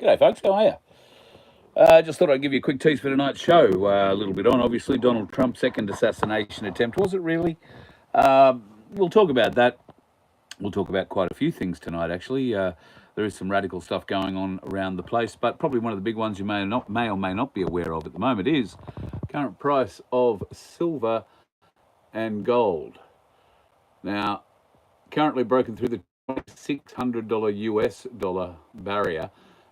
G'day folks, how are you? Just thought I'd give you a quick tease for tonight's show. A little bit on, obviously, Donald Trump's second assassination attempt. Was it really? We'll talk about that. We'll talk about quite a few things tonight, actually. There is some radical stuff going on around the place, but probably one of the big ones you may or may not be aware of at the moment is current price of silver and gold. Now, currently broken through the $600 US dollar barrier,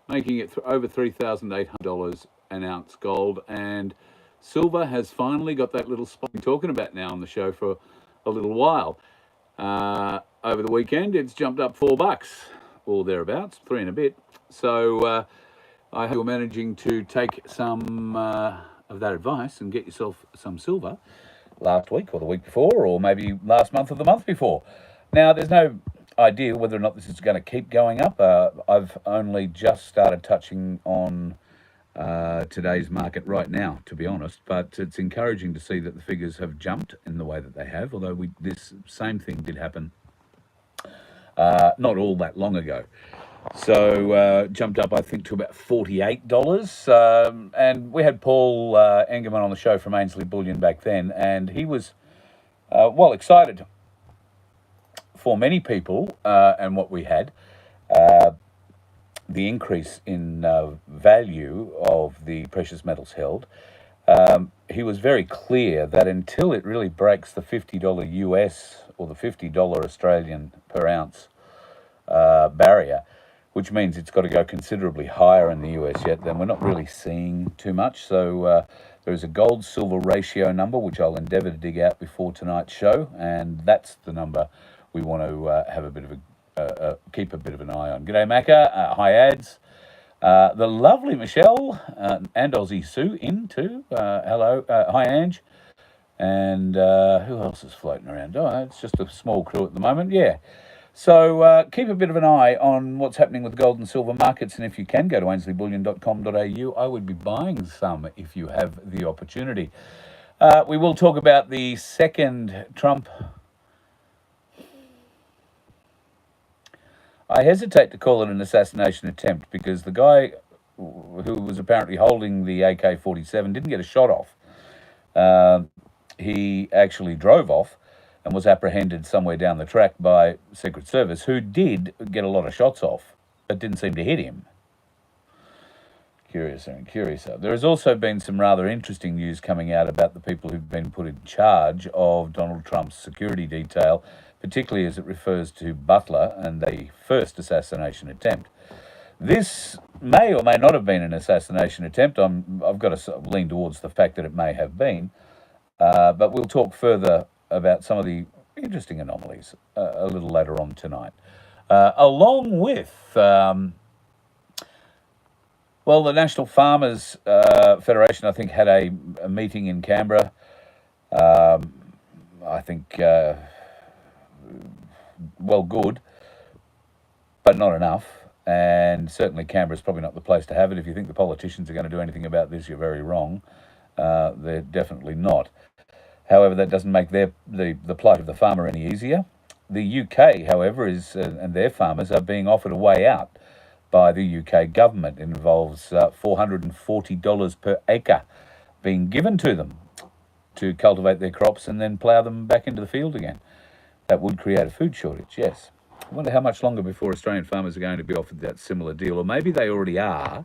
making it over $3,800 an ounce gold. And silver has finally got that little spot we're talking about now on the show for a little while. Over the weekend, it's jumped up $4 or thereabouts, 3 and a bit. So I hope you're managing to take some of that advice and get yourself some silver last week or the week before, or maybe last month or the month before. Now, there's no idea whether or not this is going to keep going up. I've only just started touching on today's market right now, to be honest, but it's encouraging to see that the figures have jumped in the way that they have, although this same thing did happen not all that long ago. So jumped up, I think, to about $48. And we had Paul Engerman on the show from Ainslie Bullion back then, and he was, well, excited for many people, and what we had, the increase in value of the precious metals held. He was very clear that until it really breaks the $50 US or the $50 Australian per ounce barrier, which means it's got to go considerably higher in the US yet, then we're not really seeing too much. So there is a gold-silver ratio number, which I'll endeavour to dig out before tonight's show, and that's the number we want to have a bit of keep a bit of an eye on. G'day, Macca. Hi, Ads. The lovely Michelle and Aussie Sue in too. Hello. Hi, Ange. And who else is floating around? Oh, it's just a small crew at the moment. Yeah. So keep a bit of an eye on what's happening with gold and silver markets, and if you can, go to ainslebullion.com.au. I would be buying some if you have the opportunity. We will talk about the second Trump. I hesitate to call it an assassination attempt because the guy who was apparently holding the AK-47 didn't get a shot off. He actually drove off and was apprehended somewhere down the track by Secret Service, who did get a lot of shots off, but didn't seem to hit him. Curiouser and curiouser. There has also been some rather interesting news coming out about the people who've been put in charge of Donald Trump's security detail, particularly as it refers to Butler and the first assassination attempt. This may or may not have been an assassination attempt. I've got to lean towards the fact that it may have been, but we'll talk further about some of the interesting anomalies a little later on tonight. Along with, well, the National Farmers Federation, I think, had a meeting in Canberra. I think, well, good, but not enough. And certainly Canberra's probably not the place to have it. If you think the politicians are going to do anything about this, you're very wrong. They're definitely not. However, that doesn't make the plight of the farmer any easier. The UK, however, is and their farmers are being offered a way out by the UK government. It involves $440 per acre being given to them to cultivate their crops and then plough them back into the field again. That would create a food shortage, yes. I wonder how much longer before Australian farmers are going to be offered that similar deal, or maybe they already are,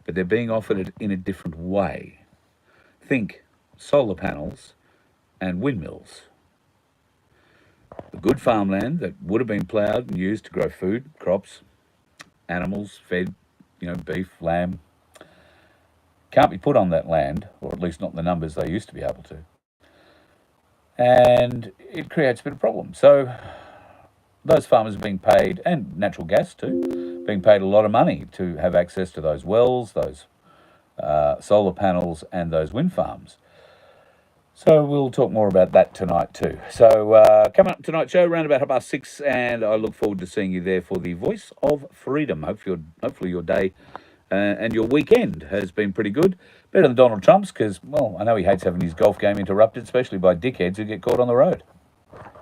but they're being offered it in a different way. Think solar panels and windmills. The good farmland that would have been ploughed and used to grow food, crops, animals, fed, beef, lamb, can't be put on that land, or at least not in the numbers they used to be able to. And it creates a bit of problem. So those farmers are being paid, and natural gas too, being paid a lot of money to have access to those wells, those solar panels, and those wind farms. So we'll talk more about that tonight too. So coming up tonight's show around about 6:30, and I look forward to seeing you there for the Voice of Freedom. Hopefully your day and your weekend has been pretty good. Better than Donald Trump's, because, well, I know he hates having his golf game interrupted, especially by dickheads who get caught on the road.